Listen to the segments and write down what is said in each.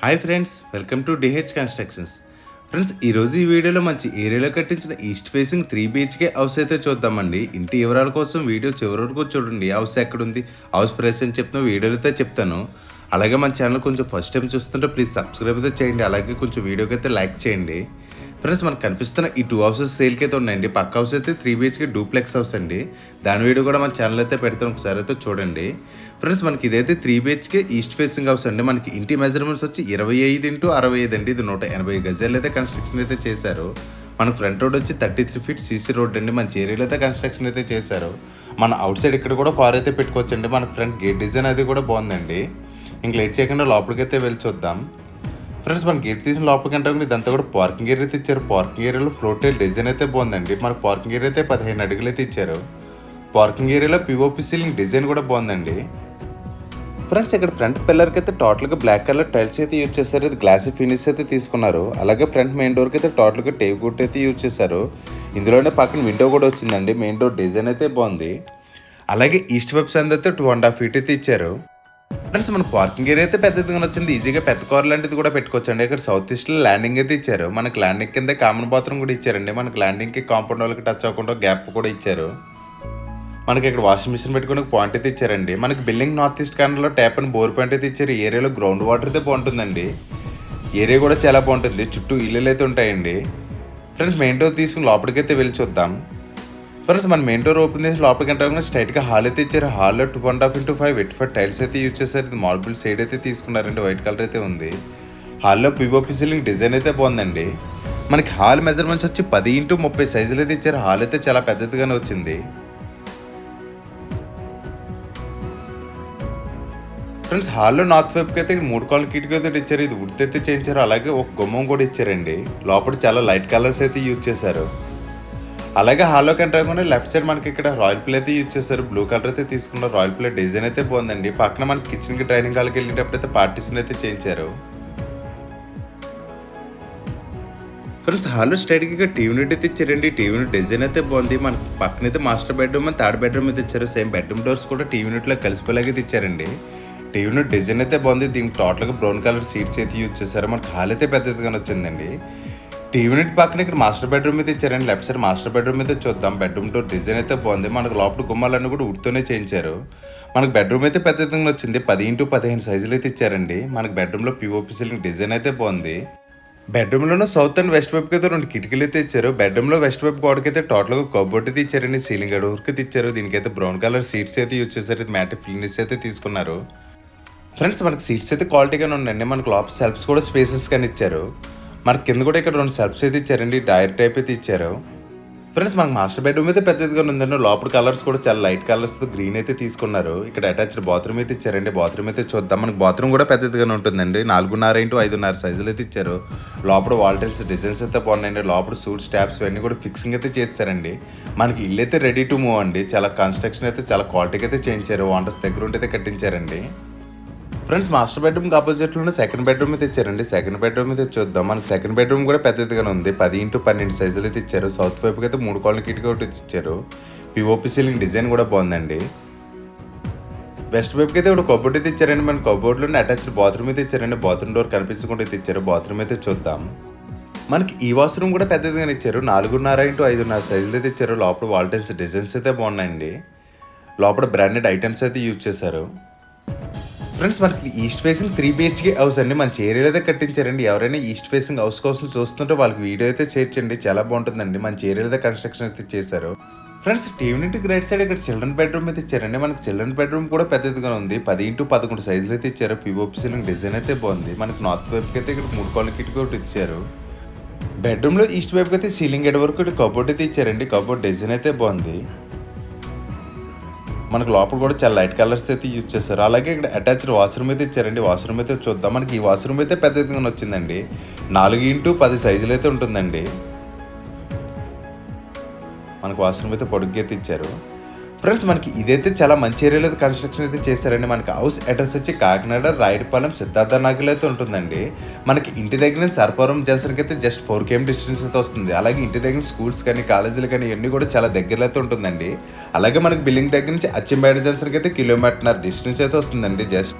Hi friends, welcome to DH constructions. Friends, ఈరోజు ఈ వీడియోలో మంచి ఏరియాలో కట్టించిన ఈస్ట్ ఫేసింగ్ 3 BHK హౌస్ అయితే చూద్దామండి. ఇంటి వివరాల కోసం వీడియో చివరి వరకు చూడండి. హౌస్ ఎక్కడుంది, హౌస్ ప్రైస్ అని చెప్తున్నా వీడియోలో అయితే చెప్తాను. అలాగే మన ఛానల్ కొంచెం ఫస్ట్ టైం చూస్తుంటే ప్లీజ్ సబ్స్క్రైబ్ అయితే చేయండి. అలాగే కొంచెం వీడియోకి అయితే లైక్ చేయండి. ఫ్రెండ్స్, మనకు కనిపిస్తున్న ఈ 2 హౌసెస్ సేల్కి అయితే ఉన్నాయండి. పక్క హౌస్ అయితే 3 BHK డూప్లెక్స్ హౌస్ అండి. దాని వీడియో కూడా మన ఛానల్ అయితే పెడతాను, ఒకసారి అయితే చూడండి. ఫ్రెండ్స్, మనకి ఇదైతే 3 BHK ఈస్ట్ ఫేసింగ్ హౌస్ అండి. మనకి ఇంటి మెజర్మెంట్స్ వచ్చి 25x65 అండి. ఇది 180 గజాలు అయితే కన్స్ట్రక్షన్ అయితే చేశారు. మన ఫ్రంట్ రోడ్ వచ్చి 33 feet సీసీ రోడ్ అండి. మంచి ఏరియాలో అయితే కన్స్ట్రక్షన్ అయితే చేశారు. మన అవుట్ సైడ్ ఇక్కడ కూడా కార్ అయితే పెట్టుకోవచ్చండి. మన ఫ్రంట్ గేట్ డిజైన్ అది కూడా బాగుందండి. ఇంక లేట్ చేయకుండా లోపలికి అయితే వెళ్ళి చూద్దాం. ఫ్రెండ్స్, మన గేట్ తీసిన లోపలికి అంటే ఇదంతా కూడా పార్కింగ్ ఏరియా అయితే ఇచ్చారు. పార్కింగ్ ఏరియాలో ఫ్లోర్ టైల్ డిజైన్ అయితే బాగుందండి. మన పార్కింగ్ ఏరియా అయితే 15 అడుగులు అయితే ఇచ్చారు. పార్కింగ్ ఏరియాలో పిఓపి సీలింగ్ డిజైన్ కూడా బాగుందండి. ఫ్రెండ్స్, ఇక్కడ ఫ్రంట్ పిల్లర్కి అయితే టోటల్గా బ్లాక్ కలర్ టైల్స్ అయితే యూజ్ చేశారు. ఇది గ్లాసీ ఫినిష్ అయితే తీసుకున్నారు. అలాగే ఫ్రంట్ మెయిన్ డోర్కి అయితే టోటల్గా టేక్ వుడ్ అయితే యూజ్ చేశారు. ఇందులోనే పక్కన విండో కూడా వచ్చిందండి. మెయిన్ డోర్ డిజైన్ అయితే బాగుంది. అలాగే ఈస్ట్ వైపు సంది అయితే 2.5 feet అయితే ఇచ్చారు. ఫ్రెండ్స్, మన పార్కింగ్ ఏరియా అయితే పెద్దదిగా వచ్చింది. ఈజీగా పెద్ద కార్ లాంటిది కూడా పెట్టుకోవచ్చు అండి. ఇక్కడ సౌత్ ఈస్ట్లో ల్యాండింగ్ అయితే ఇచ్చారు. మనకి ల్యాండింగ్ కింద కామన్ బాత్రూమ్ కూడా ఇచ్చారండి. మనకి ల్యాండింగ్కి కాంపౌండ్ వాళ్ళకి టచ్ అవ్వకుండా గ్యాప్ కూడా ఇచ్చారు. మనకి ఇక్కడ వాషింగ్ మిషన్ పెట్టుకుని పాయింట్ అయితే ఇచ్చారండి. మనకి బిల్డింగ్ నార్త్ ఈస్ట్ కార్నర్లో ట్యాప్ అండ్ బోర్ పాయింట్ అయితే ఇచ్చారు. ఏరియాలో గ్రౌండ్ వాటర్ అయితే బాగుంటుందండి. ఏరియా కూడా చాలా బాగుంటుంది. చుట్టూ ఇల్లులు అయితే ఉంటాయండి. ఫ్రెండ్స్, మెయిన్ డోర్ తీసుకుని లోపలికి అయితే వెళ్ళి చూద్దాం. ఫ్రెండ్స్, మన మెయిన్ డోర్ ఓపెన్ చేసి లోపలికి ఎంటర్ స్ట్రైట్గా హాల్ అయితే ఇచ్చారు. హాల్లో 2.5x5 వెట్ఫర్ టైల్స్ అయితే యూజ్ చేశారు. ఇది మార్బుల్ సైడ్ అయితే తీసుకున్నారండి. వైట్ కలర్ అయితే ఉంది. హాల్లో పిఓపి సీలింగ్ డిజైన్ అయితే బాగుందండి. మనకి హాల్ మెజర్మెంట్స్ వచ్చి 10x30 సైజులు అయితే ఇచ్చారు. హాల్ అయితే చాలా పెద్దదిగానే వచ్చింది. ఫ్రెండ్స్, హాల్లో నార్త్ వైపుకి అయితే 3 కాల్ కిటికీ అయితే ఇచ్చారు. ఇది వుడ్ అయితే చేయించారు. అలాగే ఒక గుమ్మం కూడా ఇచ్చారండి. లోపల చాలా లైట్ కలర్స్ అయితే యూజ్ చేశారు. అలాగే హాల్లోకి ఎంటర్ అవ్వగానే లెఫ్ట్ సైడ్ మనకి ఇక్కడ రాయల్ ప్లే అయితే యూజ్ చేశారు. బ్లూ కలర్ అయితే తీసుకున్నారు. రాయల్ ప్లే డిజైన్ అయితే బాగుందండి. పక్కన మనకి కిచెన్కి డైనింగ్ హాల్కి వెళ్ళేటప్పుడు అయితే పార్టీషన్ అయితే చేయించారు. ఫ్రెండ్స్, హాల్లో స్ట్రైట్గా టీవీ యూనిట్ అయితే ఇచ్చారండి. టీవీ యూనిట్ డిజైన్ అయితే బాగుంది. మనకి పక్కన అయితే master bedroom and third bedroom అయితే ఇచ్చారు. సేమ్ బెడ్రూమ్ డోర్స్ కూడా టీవీ యూనిట్లో కలిసిపోయేలాగా అయితే ఇచ్చారండి. టీవీ యూనిట్ డిజైన్ అయితే బాగుంది. దీనికి టోటల్గా బ్రౌన్ కలర్ సీట్స్ అయితే యూజ్ చేశారు. మనకి హాల్ అయితే పెద్దదిగానే వచ్చిందండి. టీవీ యూనిట్ పక్కన ఇక్కడ మాస్టర్ బెడ్రూమ్ అయితే ఇచ్చారండి. లెఫ్ట్ సైడ్ మాస్టర్ బెడ్రూమ్ అయితే చూద్దాం. బెడ్రూమ్ డోర్ డిజైన్ అయితే బాగుంది. మనకు లోపల గుమ్మాలన్నీ కూడా ఉడ్తోనే చేయించారు. మనకు బెడ్రూమ్ అయితే పెద్దదిగా వచ్చింది. 10x15 సైజులు అయితే ఇచ్చారండి. మనకు బెడ్రూమ్లో పిఓపి సీలింగ్ డిజైన్ అయితే బాగుంది. బెడ్రూమ్లోనూ సౌత్ అండ్ వెస్ట్ వైపుకి అయితే 2 కిటికీలు అయితే ఇచ్చారు. బెడ్రూమ్లో వెస్ట్ వైపు గోడకి అయితే టోటల్గా కబోర్డ్ అయితే ఇచ్చారండి. సీలింగ్ డోర్కి అయితే ఇచ్చారు. దీనికైతే బ్రౌన్ కలర్ సీట్స్ అయితే యూజ్ చేశారు. ఇది మ్యాట్ ఫినిష్ అయితే తీసుకున్నారు. ఫ్రెండ్స్, మనకి సీట్స్ అయితే క్వాలిటీగానే ఉన్నాయండి. మనకు లోపల సెల్ఫ్స్ కూడా స్పేసెస్ కానీ ఇచ్చారు. మనకి కింద కూడా ఇక్కడ 2 సెల్ఫ్స్ అయితే ఇచ్చారండి. డైర్ టైప్ అయితే ఇచ్చారు. ఫ్రెండ్స్, మనకు మాస్టర్ బెడ్రూమ్ అయితే పెద్దదిగా ఉందండి. లోపల కలర్స్ కూడా చాలా లైట్ కలర్స్తో గ్రీన్ అయితే తీసుకున్నారు. ఇక్కడ అటాచ్డ్ బాత్రూమ్ అయితే ఇచ్చారండి. బాత్రూమ్ అయితే చూద్దాం. మనకి బాత్రూమ్ కూడా పెద్దదిగానే ఉంటుందండి. 4.5x5.5 సైజులు అయితే ఇచ్చారు. లోపల వాల్ టైల్స్ డిజైన్స్ అయితే బాగున్నాయండి. లోపల సూట్ స్టాప్స్ ఇవన్నీ కూడా ఫిక్సింగ్ అయితే చేస్తారండి. మనకి ఇల్లు అయితే రెడీ టు మూవ్ అండి. చాలా కన్స్ట్రక్షన్ అయితే చాలా క్వాలిటీగా అయితే చేయించారు. వాంటర్స్ దగ్గర ఉంటే అయితే కట్టించారండి. ఫ్రెండ్స్, మాస్టర్ బెడ్రూమ్కి ఆపోజిట్లోనే సెకండ్ బెడ్రూమ్ అయితే ఇచ్చారండి. సెకండ్ బెడ్రూమ్ అయితే చూద్దాం. మనకి సెకండ్ బెడ్రూమ్ కూడా పెద్దదిగానే ఉంది. 10x12 సైజులు అయితే ఇచ్చారు. సౌత్ వైపుకి అయితే 3 కాల్ కిటికీ ఒకటి ఇచ్చారు. పిఓపి సీలింగ్ డిజైన్ కూడా బాగుందండి. వెస్ట్ వైపుకి అయితే ఒక కబోర్డ్ అయితే ఇచ్చారండి. మన కబోర్డ్లోనే అటాచ్డ్ బాత్రూమ్ అయితే ఇచ్చారండి. బాత్రూమ్ డోర్ కనిపించకుండా అయితే ఇచ్చారు. బాత్రూమ్ అయితే చూద్దాం. మనకి ఈ వాష్రూమ్ కూడా పెద్దదిగానే ఇచ్చారు. 4.5x5.5 సైజులు అయితే ఇచ్చారు. లోపల వాల్ టైల్స్ డిజైన్స్ అయితే బాగున్నాయండి. లోపల బ్రాండెడ్ ఐటమ్స్ అయితే యూజ్ చేశారు. ఫ్రెండ్స్, మనకి ఈస్ట్ ఫేసింగ్ 3 BHK హౌస్ అండి. మంచి ఏరియాలో అయితే కట్టించారండి. ఎవరైనా ఈస్ట్ ఫేసింగ్ హౌస్ కోసం చూస్తుంటే వాళ్ళకి వీడియో అయితే చేర్చండి. చాలా బాగుంటుందండి. మంచి ఏరియాలో కన్స్ట్రక్షన్ అయితే చేశారు. ఫ్రెండ్స్, టీవీ యూనిట్కి రైట్ సైడ్ ఇక్కడ చిల్డ్రన్ బెడ్రూమ్ అయితే ఇచ్చారండి. మనకి చిల్డ్రన్ బెడ్రూమ్ కూడా పెద్దదిగా ఉంది. 10x11 సైజులు అయితే ఇచ్చారు. పిఓపి సీలింగ్ డిజైన్ అయితే బాగుంది. మనకి నార్త్ వైపుకి అయితే ఇక్కడ 3 కాల్ కిటికీ ఒకటి ఇచ్చారు. బెడ్రూమ్లో ఈస్ట్ వైపుకి అయితే సీలింగ్ ఎడ్ వరకు కబోర్డ్ అయితే ఇచ్చారండి. కబోర్డ్ డిజైన్ అయితే బాగుంది. మనకు లోపల కూడా చాలా లైట్ కలర్స్ అయితే యూజ్ చేస్తారు. అలాగే ఇక్కడ అటాచ్డ్ వాష్రూమ్ అయితే ఇచ్చారండి. వాష్రూమ్ అయితే చూద్దాం. మనకి ఈ వాష్రూమ్ అయితే పెద్దదిగా వచ్చిందండి. 4x10 సైజులు అయితే ఉంటుందండి. మనకు వాష్రూమ్ అయితే పొడుగ్గా అయితే ఇచ్చారు. ఫ్రెండ్స్, మనకి ఇదైతే చాలా మంచి ఏరియాలో కన్స్ట్రక్షన్ అయితే చేశారండి. మనకి హౌస్ అడ్రస్ వచ్చి కాకినాడ రాయుడుపాలెం సిద్ధార్థ నగర్లో అయితే ఉంటుందండి. మనకి ఇంటి దగ్గర నుంచి సర్పవరం జంక్షన్కి అయితే జస్ట్ 4 km డిస్టెన్స్ అయితే వస్తుంది. అలాగే ఇంటి దగ్గర స్కూల్స్ కానీ కాలేజీలు కానీ ఇవన్నీ కూడా చాలా దగ్గరలో అయితే ఉంటుందండి. అలాగే మనకి బిల్డింగ్ దగ్గర నుంచి అచ్చంపేట జంక్షన్కి అయితే 1.5 km డిస్టెన్స్ అయితే వస్తుందండి. జస్ట్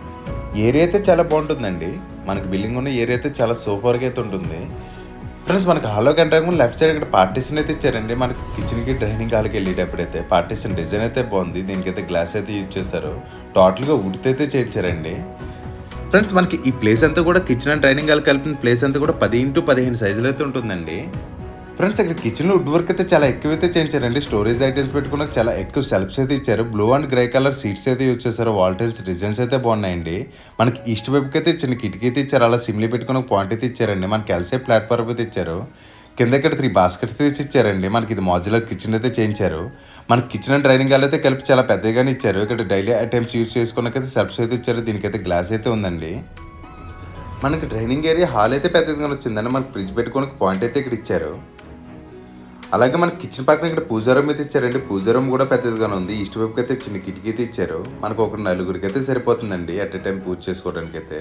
ఏరియా అయితే చాలా బాగుంటుందండి. మనకి బిల్డింగ్ ఉన్న ఏరియా అయితే చాలా సూపర్గా అయితే ఉంటుంది. ఫ్రెండ్స్ మనకి హాల్లోకి ఎంటర్ అవ్వకుండా లెఫ్ట్ సైడ్ ఇక్కడ పార్టీషన్ అయితే ఇచ్చారండి. మనకి కిచెన్కి డైనింగ్ హాల్కి వెళ్ళేటప్పుడు అయితే పార్టీషన్ డిజైన్ అయితే బాగుంది. దీనికైతే గ్లాస్ అయితే యూజ్ చేశారు. టోటల్గా వుడ్తో అయితే చేయించారండి. ఫ్రెండ్స్ మనకి ఈ ప్లేస్ అంతా కూడా కిచెన్ అండ్ డైనింగ్ హాల్ కలిపిన ప్లేస్ అంతా కూడా 10x15 సైజులో అయితే ఉంటుందండి. ఫ్రెండ్స్ ఇక్కడ కిచెన్లో వుడ్ వర్క్ అయితే చాలా ఎక్కువ అయితే చేయించారండి. స్టోరేజ్ ఐటమ్స్ పెట్టుకున్న చాలా ఎక్కువ సెల్ఫ్స్ అయితే ఇచ్చారు. Blue and grey colour seats అయితే యూజ్ చేశారు. వాల్ టైల్స్ డిజైన్స్ అయితే బాగున్నాయండి. మనకి ఈస్ట్ వైపుకి అయితే చిన్న కిటికీ అయితే ఇచ్చారు. అలా సిమ్లీ పెట్టుకున్న పాయింట్ అయితే ఇచ్చారండి. మనకి ఎల్సే ప్లాట్ఫామ్ అయితే ఇచ్చారు. కింద ఇక్కడ 3 బాస్కెట్స్ అయితే ఇచ్చారండి. మనకి ఇది మాడ్యులర్ కిచెన్ అయితే చేయించారు. మనకి కిచెన్ అండ్ డైనింగ్ హాల్ అయితే కలిపి చాలా పెద్దగానే ఇచ్చారు. ఇక్కడ డైలీ ఐటమ్స్ యూజ్ చేసుకున్నకైతే సెల్ఫ్స్ అయితే ఇచ్చారు. దీనికైతే గ్లాస్ అయితే ఉందండి. మనకి డైనింగ్ ఏరియా హాల్ అయితే పెద్దగా వచ్చిందండి. మనకి ఫ్రిడ్జ్ పెట్టుకోవడానికి పాయింట్ అయితే ఇక్కడ ఇచ్చారు. అలాగే మనకి కిచెన్ పక్కన ఇక్కడ పూజా రూమ్ అయితే ఇచ్చారండి. పూజా రూమ్ కూడా పెద్దదిగానే ఉంది. ఈస్ట్ వైపుకి అయితే చిన్న కిటికీ అయితే ఇచ్చారు. మనకు ఒక 4గురికి అయితే సరిపోతుందండి ఎట్ ఎ టైం పూజ చేసుకోవడానికి అయితే.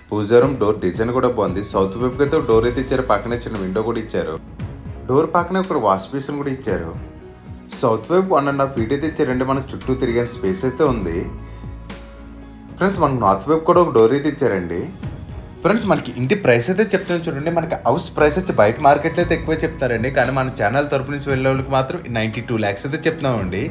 పూజా రూమ్ డోర్ డిజైన్ కూడా బాగుంది. సౌత్ వైపుకి అయితే డోర్ అయితే ఇచ్చారు. పక్కనే చిన్న విండో కూడా ఇచ్చారు. డోర్ పక్కనే ఒక వాష్ బేసిన్ కూడా ఇచ్చారు. సౌత్ వైపు 1.5 feet అయితే ఇచ్చారండి. మనకు చుట్టూ తిరిగే స్పేస్ అయితే ఉంది. ఫ్రెండ్స్ మనకు నార్త్ వైపు కూడా ఒక డోర్ అయితే ఇచ్చారండి. ఫ్రెండ్స్ మనకి ఇంటి ప్రైస్ అయితే చెప్తాను చూడండి. మనకి హౌస్ ప్రైస్ వచ్చి బయట మార్కెట్లో అయితే ఎక్కువే చెప్తారండి. కానీ మన ఛానల్ తరపు నుంచి వెళ్ళే వాళ్ళకి మాత్రం 92 lakhs అయితే చెప్తున్నామండి.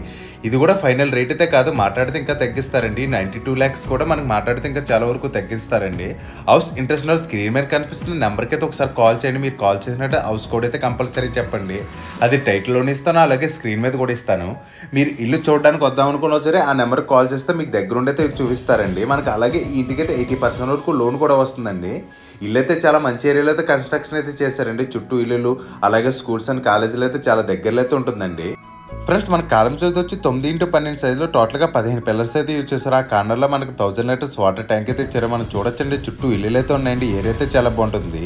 ఇది కూడా ఫైనల్ రేట్ అయితే కాదు, మాట్లాడితే ఇంకా తగ్గిస్తారండి. 92 lakhs కూడా మనకి మాట్లాడితే ఇంకా చాలా వరకు తగ్గిస్తారండి. హౌస్ ఇంట్రెస్ట్ స్క్రీన్ మీద కనిపిస్తుంది నెంబర్కి అయితే ఒకసారి కాల్ చేయండి. మీరు కాల్ చేసినట్టు హౌస్ కోడ్ అయితే కంపల్సరీ చెప్పండి. అది టైటిల్లోనే ఇస్తాను, అలాగే స్క్రీన్ మీద కూడా ఇస్తాను. మీరు ఇల్లు చూడడానికి వద్దాం అనుకున్నా సరే ఆ నెంబర్కి కాల్ చేస్తే మీకు దగ్గరుండి అయితే చూపిస్తారండి. మనకి అలాగే ఈ ఇంటికి అయితే 80% వరకు లోన్ కూడా వస్తుందండి. ఇల్లు అయితే చాలా మంచి ఏరియాలో అయితే కన్స్ట్రక్షన్ అయితే చేశారండి. చుట్టూ ఇల్లులు అలాగే స్కూల్స్ అండ్ కాలేజీలు అయితే చాలా దగ్గరలో అయితే ఉంటుందండి. ఫ్రెండ్స్ మన కాలం చదువు వచ్చి 9x12 సైజులో టోటల్గా 15 పిల్లర్స్ అయితే యూజ్ చేశారు. ఆ కార్నర్లో మనకు 1000 లీటర్స్ వాటర్ ట్యాంక్ అయితే ఇచ్చారు. మనం చూడొచ్చండి చుట్టూ ఇల్లులు అయితే ఉన్నాయండి. ఏరియా అయితే చాలా బాగుంటుంది.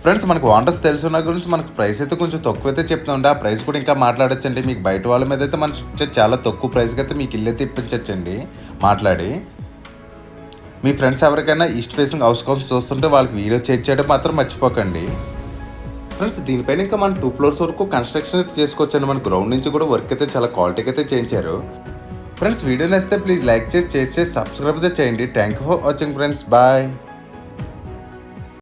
ఫ్రెండ్స్ మనకు ఓనర్స్ తెలుసున్న గురించి మనకు ప్రైస్ అయితే కొంచెం తక్కువ అయితే చెప్తామండి. ఆ ప్రైస్ కూడా ఇంకా మాట్లాడచ్చండి. మీకు బయట వాళ్ళ మీద అయితే మనకి చాలా తక్కువ ప్రైస్కి అయితే మీకు ఇల్లు అయితే ఇప్పించచ్చండి మాట్లాడి. మీ ఫ్రెండ్స్ ఎవరికైనా ఈస్ట్ ఫేసింగ్ హౌస్ కోసం చూస్తుంటే వాళ్ళకి వీడియో చేయడం మాత్రం మర్చిపోకండి. ఫ్రెండ్స్ దీనిపైన ఇంకా మనం 2 floors వరకు కన్స్ట్రక్షన్ అయితే చేసుకోవచ్చండి. మన గ్రౌండ్ నుంచి కూడా వర్క్ అయితే చాలా క్వాలిటీగా అయితే చేయించారు. ఫ్రెండ్స్ వీడియో నచ్చితే ప్లీజ్ లైక్ చేసి సబ్స్క్రైబ్ అయితే చేయండి. Thank you for watching friends. Bye.